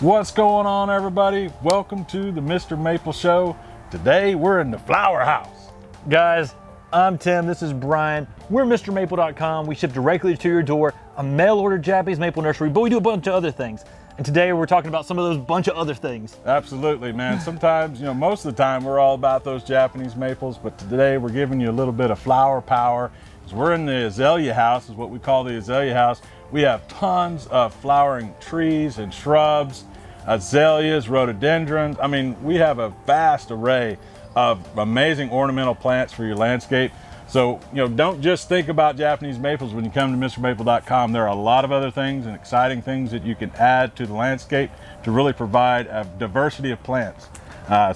What's going on, everybody? Welcome to the Mr. Maple Show. Today we're in the flower house. Guys, I'm Tim, this is Brian. We're MrMaple.com. We ship directly to your door, a mail-order Japanese maple nursery, but we do a bunch of other things. And today we're talking about some of those bunch of other things. Absolutely, man. Sometimes, most of the time we're all about those Japanese maples, but today we're giving you a little bit of flower power. We're in the Azalea house, is what we call the Azalea house. We have tons of flowering trees and shrubs, azaleas, rhododendrons. I mean, we have a vast array of amazing ornamental plants for your landscape. So, don't just think about Japanese maples when you come to MrMaple.com. There are a lot of other things and exciting things that you can add to the landscape to really provide a diversity of plants.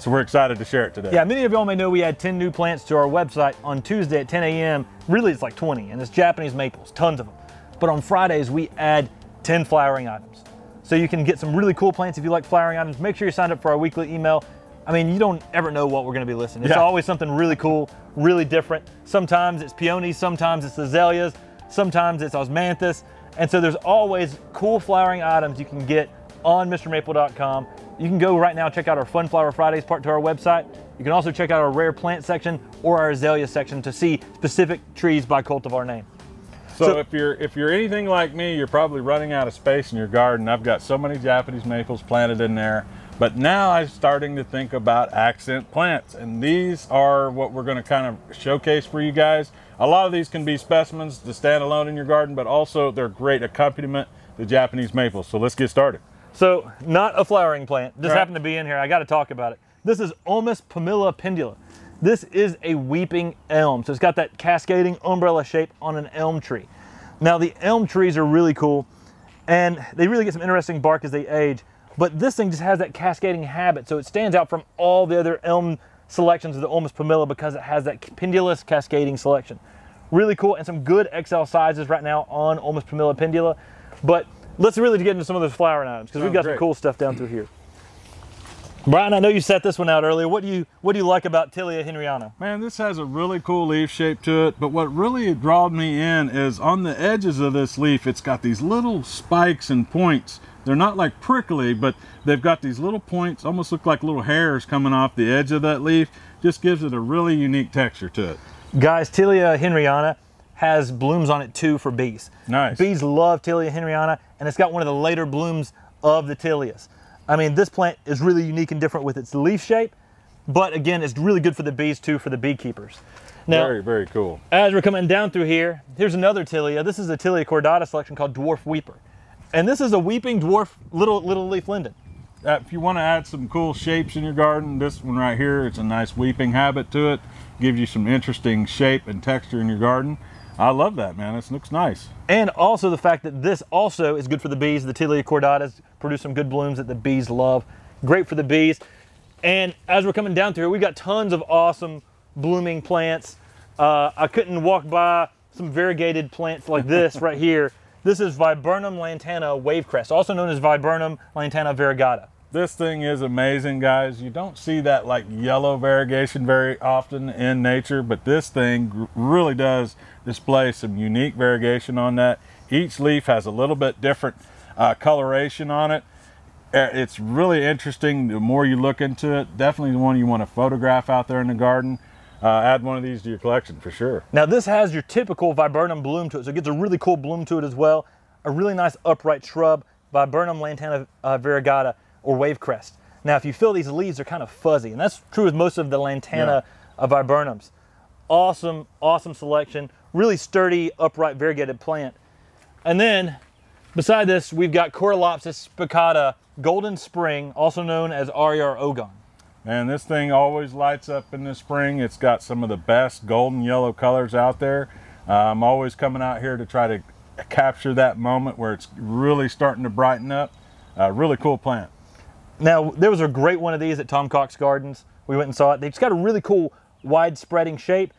So we're excited to share it today. Yeah, many of y'all may know we add 10 new plants to our website on Tuesday at 10 a.m. Really, it's like 20, and it's Japanese maples, tons of them. But on Fridays, we add 10 flowering items. So you can get some really cool plants if you like flowering items. Make sure you sign up for our weekly email. I mean, you don't ever know what we're gonna be listing. It's always something really cool, really different. Sometimes it's peonies, sometimes it's azaleas, sometimes it's osmanthus. And so there's always cool flowering items you can get on MrMaple.com. You can go right now, check out our Fun Flower Fridays part to our website. You can also check out our rare plant section or our azalea section to see specific trees by cultivar name. So if you're anything like me, you're probably running out of space in your garden. I've got so many Japanese maples planted in there, but now I'm starting to think about accent plants, and these are what we're going to kind of showcase for you guys. A lot of these can be specimens to stand alone in your garden, but also they're great accompaniment to Japanese maples. So let's get started. So not a flowering plant, just happened to be in here. I got to talk about it. This is Ulmus Pumila pendula. This is a weeping elm. So it's got that cascading umbrella shape on an elm tree. Now the elm trees are really cool and they really get some interesting bark as they age, but this thing just has that cascading habit. So it stands out from all the other elm selections of the Ulmus Pumila because it has that pendulous cascading selection. Really cool, and some good XL sizes right now on Ulmus Pumila pendula. But let's really get into some of those flowering items because we've got some cool stuff down through here. Brian, I know you set this one out earlier. What do you like about Tilia Henrietta? Man, this has a really cool leaf shape to it, but what really drawed me in is on the edges of this leaf, it's got these little spikes and points. They're not like prickly, but they've got these little points, almost look like little hairs coming off the edge of that leaf. Just gives it a really unique texture to it. Guys, Tilia Henrietta has blooms on it too for bees. Nice. Bees love Tilia Henrietta, and it's got one of the later blooms of the Tilias. I mean, this plant is really unique and different with its leaf shape, but again, it's really good for the bees too, for the beekeepers. Now, very, very cool. As we're coming down through here, here's another Tilia. This is a Tilia cordata selection called Dwarf Weeper. And this is a weeping dwarf little leaf linden. If you want to add some cool shapes in your garden, this one right here, it's a nice weeping habit to it. Gives you some interesting shape and texture in your garden. I love that, man. This looks nice. And also the fact that this also is good for the bees. The Tilia cordatas produce some good blooms that the bees love. Great for the bees. And as we're coming down through here, we've got tons of awesome blooming plants. I couldn't walk by some variegated plants like this right here. This is Viburnum Lantana wave crest, also known as Viburnum Lantana variegata. This thing is amazing, guys. You don't see that like yellow variegation very often in nature, but this thing really does display some unique variegation on that. Each leaf has a little bit different coloration on it. It's really interesting. The more you look into it, definitely the one you want to photograph out there in the garden. Add one of these to your collection for sure. Now this has your typical Viburnum bloom to it, so it gets a really cool bloom to it as well. A really nice upright shrub, Viburnum Lantana variegata, or wave crest. Now if you feel these leaves are kind of fuzzy, and that's true with most of the Lantana viburnums. Awesome, awesome selection. Really sturdy, upright, variegated plant. And then beside this, we've got Coralopsis Piccata Golden Spring, also known as RER Ogon. And this thing always lights up in the spring. It's got some of the best golden yellow colors out there. I'm always coming out here to try to capture that moment where it's really starting to brighten up. Really cool plant. Now, there was a great one of these at Tom Cox Gardens. We went and saw it. They've just got a really cool wide spreading shape,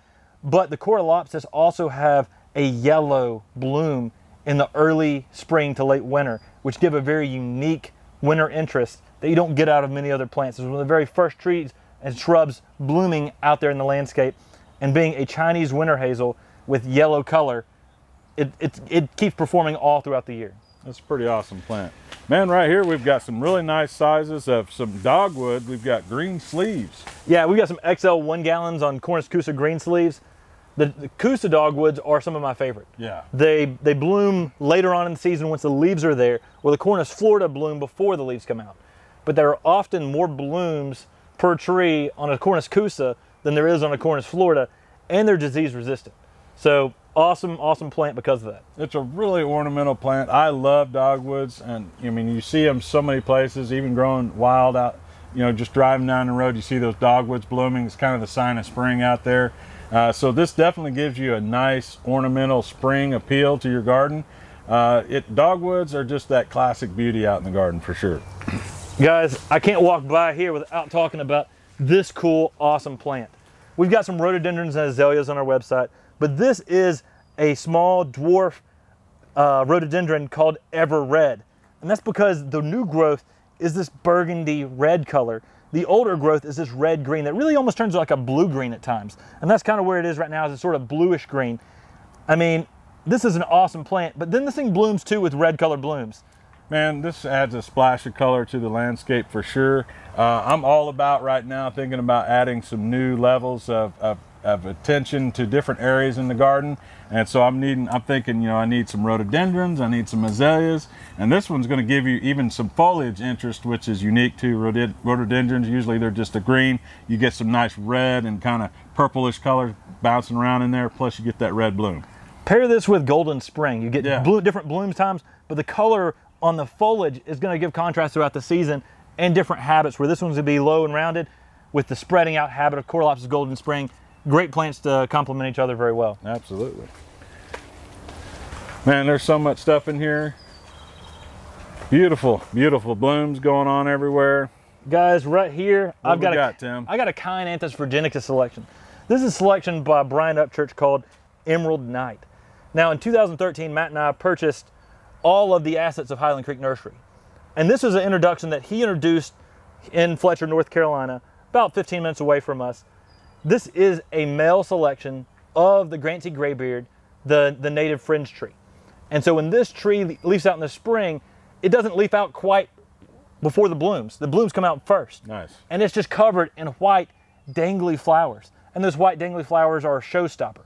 but the Coralopsis also have a yellow bloom in the early spring to late winter, which give a very unique winter interest that you don't get out of many other plants. It's one of the very first trees and shrubs blooming out there in the landscape, and being a Chinese winter hazel with yellow color, it keeps performing all throughout the year. That's a pretty awesome plant. Man, right here we've got some really nice sizes of some dogwood. We've got green sleeves. Yeah, we got some XL 1 gallons on Cornus Kousa green sleeves. The Kousa dogwoods are some of my favorite. Yeah. They bloom later on in the season once the leaves are there, where the Cornus Florida bloom before the leaves come out. But there are often more blooms per tree on a Cornus Kousa than there is on a Cornus Florida, and they're disease resistant. So awesome, awesome plant because of that. It's a really ornamental plant. I love dogwoods, and I mean, you see them so many places, even growing wild out, you know, just driving down the road, you see those dogwoods blooming. It's kind of the sign of spring out there. So this definitely gives you a nice ornamental spring appeal to your garden. Dogwoods are just that classic beauty out in the garden for sure. Guys, I can't walk by here without talking about this cool, awesome plant. We've got some rhododendrons and azaleas on our website, but this is a small dwarf rhododendron called Ever Red. And that's because the new growth is this burgundy red color. The older growth is this red green that really almost turns like a blue green at times. And that's kind of where it is right now, is it's sort of bluish green. I mean, this is an awesome plant, but then this thing blooms too with red color blooms. Man, this adds a splash of color to the landscape for sure. I'm all about right now thinking about adding some new levels of attention to different areas in the garden. And so I'm thinking, you know, I need some rhododendrons, I need some azaleas, and this one's going to give you even some foliage interest, which is unique to rhododendrons. Usually they're just a green. You get some nice red and kind of purplish color bouncing around in there, plus you get that red bloom. Pair this with golden spring. You get different bloom times, but the color on the foliage is going to give contrast throughout the season, and different habits, where this one's going to be low and rounded with the spreading out habit of Coralopsis golden spring. Great plants to complement each other very well. Absolutely. Man, there's so much stuff in here. Beautiful, beautiful blooms going on everywhere. Guys, right here, What I got a Tim? virginicus selection. This is a selection by Brian Upchurch called Emerald Night. Now, in 2013, Matt and I purchased all of the assets of Highland Creek Nursery. And this was an introduction that he introduced in Fletcher, North Carolina, about 15 minutes away from us. This is a male selection of the Grantsey Graybeard, the native fringe tree. And so when this tree leaves out in the spring, it doesn't leaf out quite before the blooms. The blooms come out first. Nice. And it's just covered in white dangly flowers. And those white dangly flowers are a showstopper.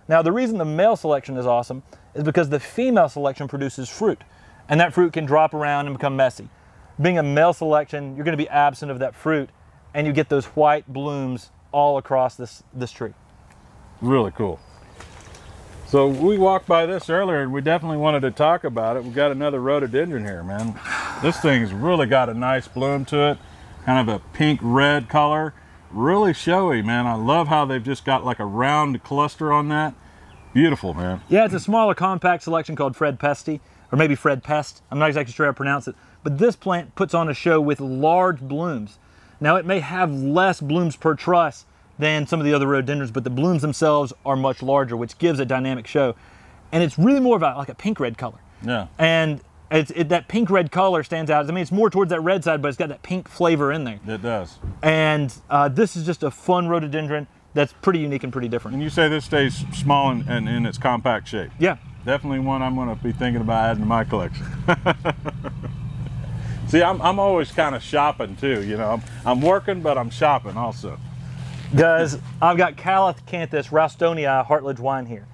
Now, the reason the male selection is awesome is because the female selection produces fruit, and that fruit can drop around and become messy. Being a male selection, you're going to be absent of that fruit, and you get those white blooms all across this tree. Really cool. So we walked by this earlier, and we definitely wanted to talk about it. We've got another rhododendron here, man. This thing's really got a nice bloom to it, kind of a pink red color. Really showy, man. I love how they've just got like a round cluster on that. Beautiful, man. Yeah, it's a smaller compact selection called Fred Pesty, or maybe Fred Pest. I'm not exactly sure how to pronounce it. But this plant puts on a show with large blooms. Now, it may have less blooms per truss than some of the other rhododendrons, but the blooms themselves are much larger, which gives a dynamic show. And it's really more about like a pink red color. Yeah. And that pink red color stands out. I mean, it's more towards that red side, but it's got that pink flavor in there. It does. And this is just a fun rhododendron that's pretty unique and pretty different. And you say this stays small and in its compact shape. Yeah. Definitely one I'm going to be thinking about adding to my collection. See, I'm always kind of shopping too, you know. I'm working, but I'm shopping also. Guys, I've got Califcanthus rastonia heartledge wine here.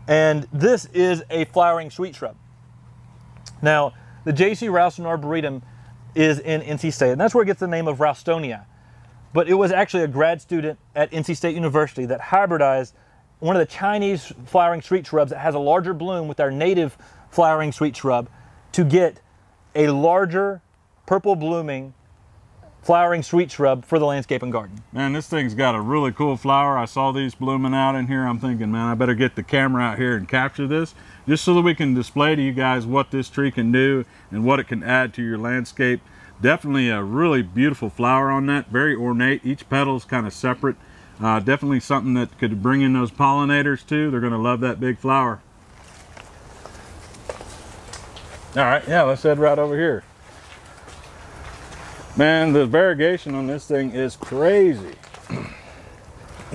And this is a flowering sweet shrub. Now, the J.C. Ralston Arboretum is in NC State, and that's where it gets the name of Rastonia. But it was actually a grad student at NC State University that hybridized one of the Chinese flowering sweet shrubs that has a larger bloom with our native flowering sweet shrub to get a larger purple blooming flowering sweet shrub for the landscape and garden. Man, this thing's got a really cool flower. I saw these blooming out in here. I'm thinking, man, I better get the camera out here and capture this just so that we can display to you guys what this tree can do and what it can add to your landscape. Definitely a really beautiful flower on that, very ornate. Each petal is kind of separate. Definitely something that could bring in those pollinators too. They're going to love that big flower. All right, yeah, let's head right over here. Man, the variegation on this thing is crazy.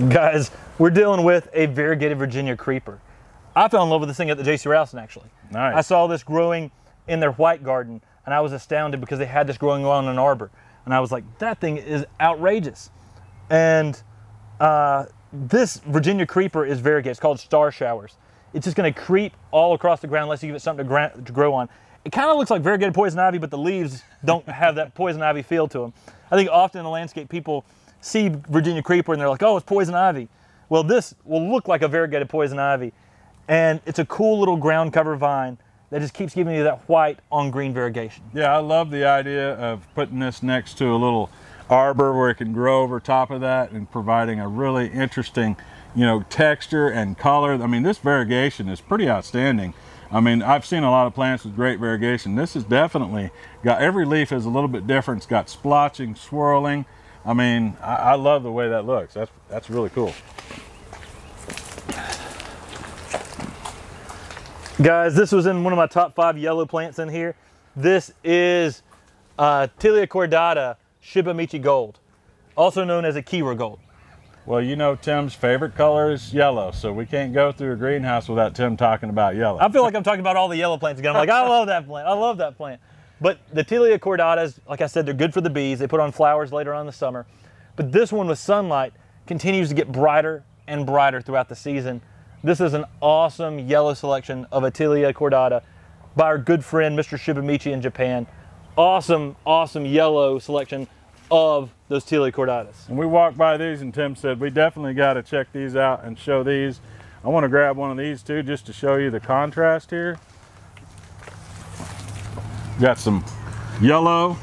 Guys, we're dealing with a variegated Virginia creeper. I fell in love with this thing at the J.C. Ralston, actually. Nice. I saw this growing in their white garden. and I was astounded because they had this growing on an arbor. And I was like, that thing is outrageous. And this Virginia creeper is variegated. It's called Star Showers. It's just going to creep all across the ground unless you give it something to grow on. It kind of looks like variegated poison ivy, but the leaves don't have that poison ivy feel to them. I think often in the landscape, people see Virginia creeper and they're like, oh, it's poison ivy. Well, this will look like a variegated poison ivy. And it's a cool little ground cover vine that just keeps giving you that white on green variegation. Yeah, I love the idea of putting this next to a little arbor where it can grow over top of that and providing a really interesting, you know, texture and color. I mean, this variegation is pretty outstanding. I mean, I've seen a lot of plants with great variegation. This has definitely got, every leaf is a little bit different. It's got splotching, swirling. I mean, I love the way that looks. That's really cool. Guys, this was in one of my top 5 yellow plants in here. This is Tilia cordata Shibamichi Gold, also known as a Kira Gold. Well, you know Tim's favorite color is yellow, so we can't go through a greenhouse without Tim talking about yellow. I feel like I'm talking about all the yellow plants again. I'm like, I love that plant. I love that plant. But the Tilia cordatas, like I said, they're good for the bees. They put on flowers later on in the summer. But this one with sunlight continues to get brighter and brighter throughout the season. This is an awesome yellow selection of a Tilia cordata by our good friend, Mr. Shibamichi in Japan. Awesome, awesome yellow selection of those Tilia cordatas. And we walked by these and Tim said, we definitely got to check these out and show these. I want to grab one of these too, just to show you the contrast here. Got some yellow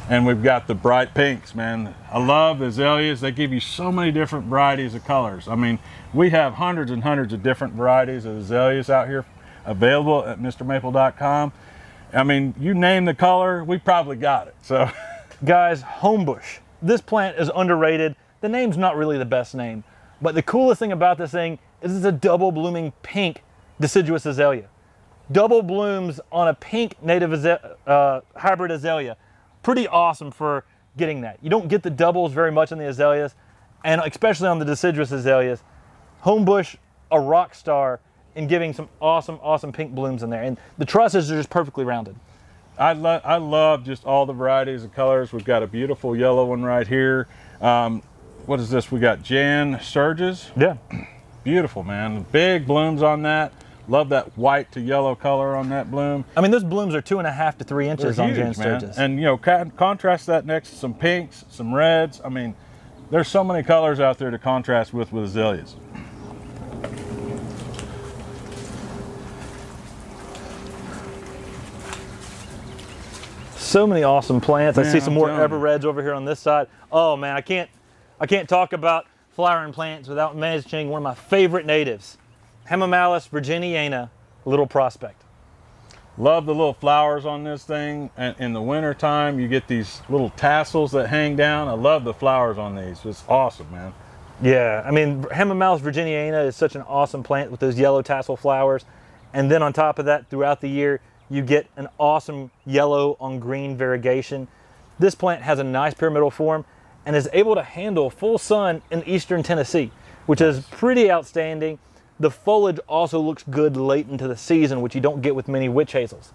and we've got the bright pinks, man. I love the azaleas. They give you so many different varieties of colors. I mean, we have hundreds and hundreds of different varieties of azaleas out here available at MrMaple.com. I mean, you name the color, we probably got it. So, guys, homebush. This plant is underrated. The name's not really the best name, but the coolest thing about this thing is it's a double blooming pink deciduous azalea. Double blooms on a pink native hybrid azalea. Pretty awesome for getting that. You don't get the doubles very much on the azaleas, and especially on the deciduous azaleas. Homebush, a rock star in giving some awesome, awesome pink blooms in there. And the trusses are just perfectly rounded. I love just all the varieties of colors. We've got a beautiful yellow one right here. What is this? We got Jan Sturges. Yeah. Beautiful, man. Big blooms on that. Love that white to yellow color on that bloom. I mean, those blooms are 2.5 to 3 inches on Jan Sturges. And you know, contrast that next to some pinks, some reds. I mean, there's so many colors out there to contrast with azaleas. So many awesome plants. Man, I see some more telling you. ever-reds over here on this side. Oh man, I can't talk about flowering plants without mentioning one of my favorite natives, Hemamelis virginiana, Little Prospect. Love the little flowers on this thing. And in the winter time, you get these little tassels that hang down. I love the flowers on these. It's awesome, man. Yeah, I mean, Hemamelis virginiana is such an awesome plant with those yellow tassel flowers. And then on top of that, throughout the year, you get an awesome yellow on green variegation. This plant has a nice pyramidal form and is able to handle full sun in eastern Tennessee, which is pretty outstanding. The foliage also looks good late into the season, which you don't get with many witch hazels.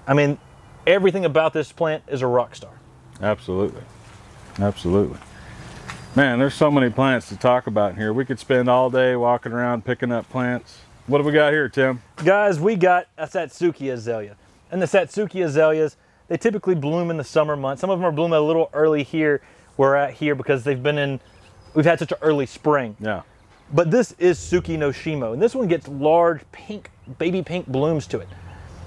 I mean, everything about this plant is a rock star. Absolutely. Absolutely. Man, there's so many plants to talk about in here. We could spend all day walking around picking up plants. What do we got here, Tim? Guys, we got a Satsuki Azalea. And the Satsuki Azaleas, they typically bloom in the summer months. Some of them are blooming a little early here, where we're at here, because we've had such an early spring. Yeah. But this is Suki no Shimo, and this one gets large pink, baby pink blooms to it.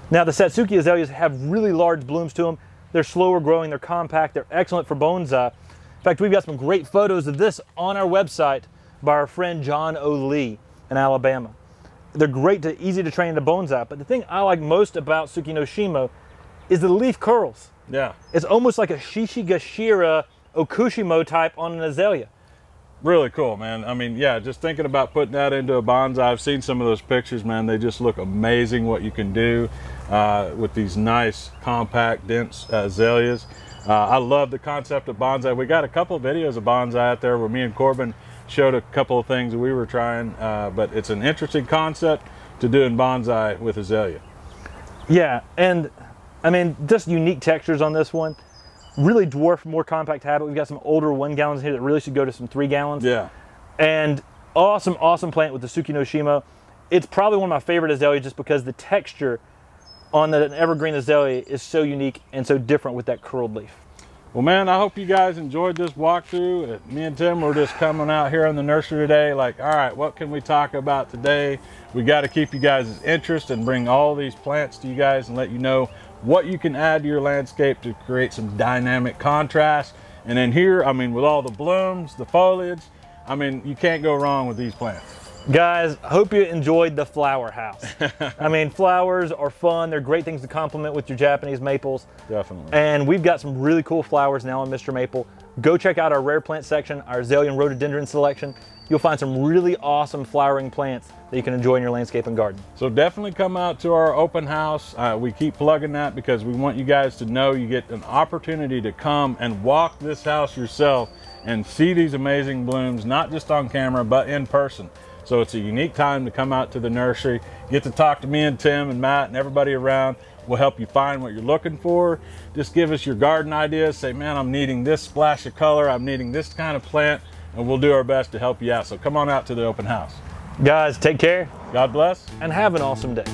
Now the Satsuki Azaleas have really large blooms to them. They're slower growing, they're compact, they're excellent for bonsai. In fact, we've got some great photos of this on our website by our friend John O'Lee in Alabama. They're great, easy to train into bonsai, but the thing I like most about Suki no Shimo is the leaf curls. Yeah. It's almost like a Shishigashira Okushimo type on an azalea. Really cool, man. I mean, yeah, just thinking about putting that into a bonsai. I've seen some of those pictures, man. They just look amazing what you can do with these nice, compact, dense azaleas. I love the concept of bonsai. We got a couple of videos of bonsai out there where me and Corbin showed a couple of things that we were trying, but it's an interesting concept to do in bonsai with azalea. Yeah, and I mean, just unique textures on this one. Really dwarf, more compact habit. We've got some older 1 gallons here that really should go to some 3 gallons. Yeah. And awesome, awesome plant with the Suki no Shimo. It's probably one of my favorite azaleas just because the texture on the evergreen azalea is so unique and so different with that curled leaf. Well, man, I hope you guys enjoyed this walkthrough. Me and Tim were just coming out here in the nursery today like, all right, what can we talk about today? We got to keep you guys' interest and bring all these plants to you guys and let you know what you can add to your landscape to create some dynamic contrast. And then here, I mean, with all the blooms, the foliage, I mean, you can't go wrong with these plants. Guys, hope you enjoyed the flower house. I mean, flowers are fun. They're great things to complement with your Japanese maples. Definitely. And we've got some really cool flowers now on Mr. Maple. Go check out our rare plant section, our azalea and rhododendron selection. You'll find some really awesome flowering plants that you can enjoy in your landscape and garden. So definitely come out to our open house. We keep plugging that because we want you guys to know you get an opportunity to come and walk this house yourself and see these amazing blooms, not just on camera, but in person. So it's a unique time to come out to the nursery, get to talk to me and Tim and Matt and everybody around. We'll help you find what you're looking for. Just give us your garden ideas. Say, man, I'm needing this splash of color. I'm needing this kind of plant, and we'll do our best to help you out. So come on out to the open house. Guys, take care. God bless. And have an awesome day.